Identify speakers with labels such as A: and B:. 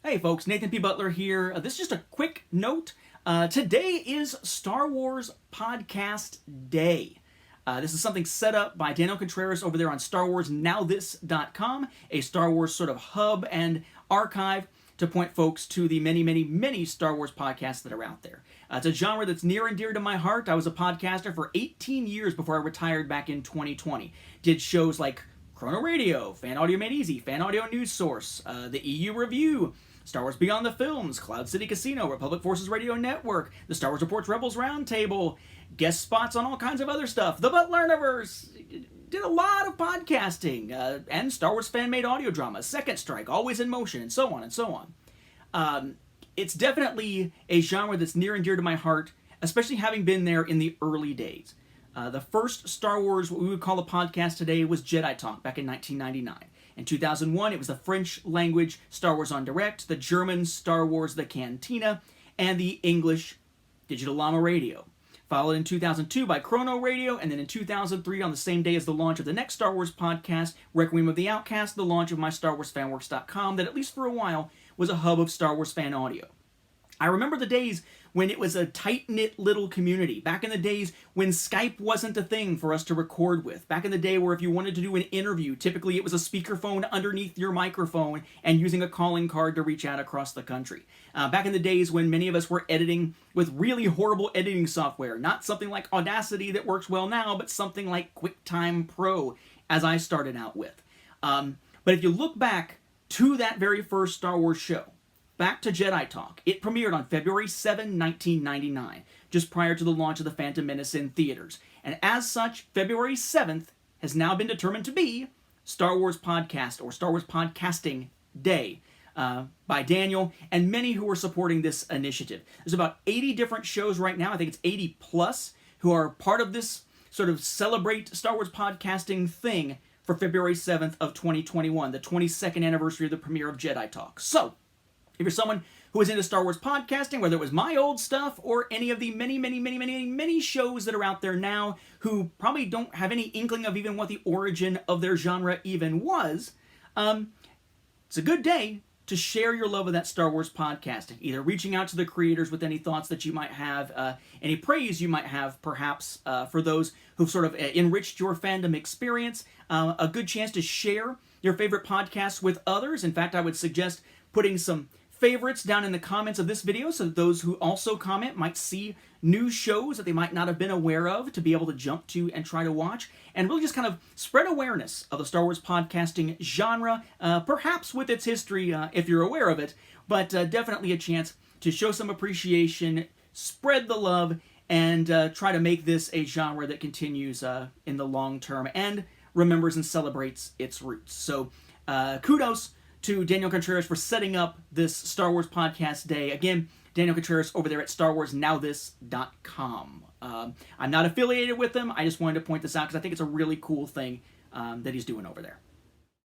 A: Hey folks, Nathan P. Butler here. This is just a quick note. Today is Star Wars Podcast Day. This is something set up by Daniel Contreras over there on StarWarsNowThis.com, a Star Wars sort of hub and archive to point folks to the many Star Wars podcasts that are out there. It's a genre that's near and dear to my heart. I was a podcaster for 18 years before I retired back in 2020. Did shows like Chrono Radio, Fan Audio Made Easy, Fan Audio News Source, the EU Review, Star Wars Beyond the Films, Cloud City Casino, Republic Forces Radio Network, the Star Wars Reports Rebels Roundtable, guest spots on all kinds of other stuff, the Butlerniverse, did a lot of podcasting, and Star Wars fan-made audio dramas, Second Strike, Always in Motion, and so on and so on. It's definitely a genre that's near and dear to my heart, especially having been there in the early days. The first Star Wars, what we would call a podcast today, was Jedi Talk back in 1999. In 2001, it was the French language Star Wars on Direct, the German Star Wars The Cantina, and the English Digital Llama Radio. Followed in 2002 by Chrono Radio, and then in 2003, on the same day as the launch of the next Star Wars podcast, Requiem of the Outcast, the launch of my StarWarsFanWorks.com, that at least for a while was a hub of Star Wars fan audio. I remember the days when it was a tight-knit little community. Back in the days when Skype wasn't a thing for us to record with. Back in the day where if you wanted to do an interview, typically it was a speakerphone underneath your microphone and using a calling card to reach out across the country. Back in the days when many of us were editing with really horrible editing software. Not something like Audacity that works well now, but something like QuickTime Pro, as I started out with. But if you look back to that very first Star Wars show, back to Jedi Talk. It premiered on February 7, 1999, just prior to the launch of The Phantom Menace in theaters. And as such, February 7th has now been determined to be Star Wars Podcast, or Star Wars Podcasting Day, by Daniel and many who are supporting this initiative. There's about 80 different shows right now, I think it's 80 plus, who are part of this sort of celebrate Star Wars podcasting thing for February 7th of 2021, the 22nd anniversary of the premiere of Jedi Talk. So, if you're someone who is into Star Wars podcasting, whether it was my old stuff or any of the many shows that are out there now who probably don't have any inkling of even what the origin of their genre even was, it's a good day to share your love of that Star Wars podcasting, either reaching out to the creators with any thoughts that you might have, any praise you might have, perhaps, for those who've sort of enriched your fandom experience, a good chance to share your favorite podcasts with others. In fact, I would suggest putting some favorites down in the comments of this video so that those who also comment might see new shows that they might not have been aware of to be able to jump to and try to watch, and really just kind of spread awareness of the Star Wars podcasting genre, perhaps with its history if you're aware of it, but definitely a chance to show some appreciation, spread the love, and try to make this a genre that continues in the long term and remembers and celebrates its roots. So kudos to Daniel Contreras for setting up this Star Wars Podcast Day. Again, Daniel Contreras over there at StarWarsNowThis.com. I'm not affiliated with them. I just wanted to point this out because I think it's a really cool thing that he's doing over there.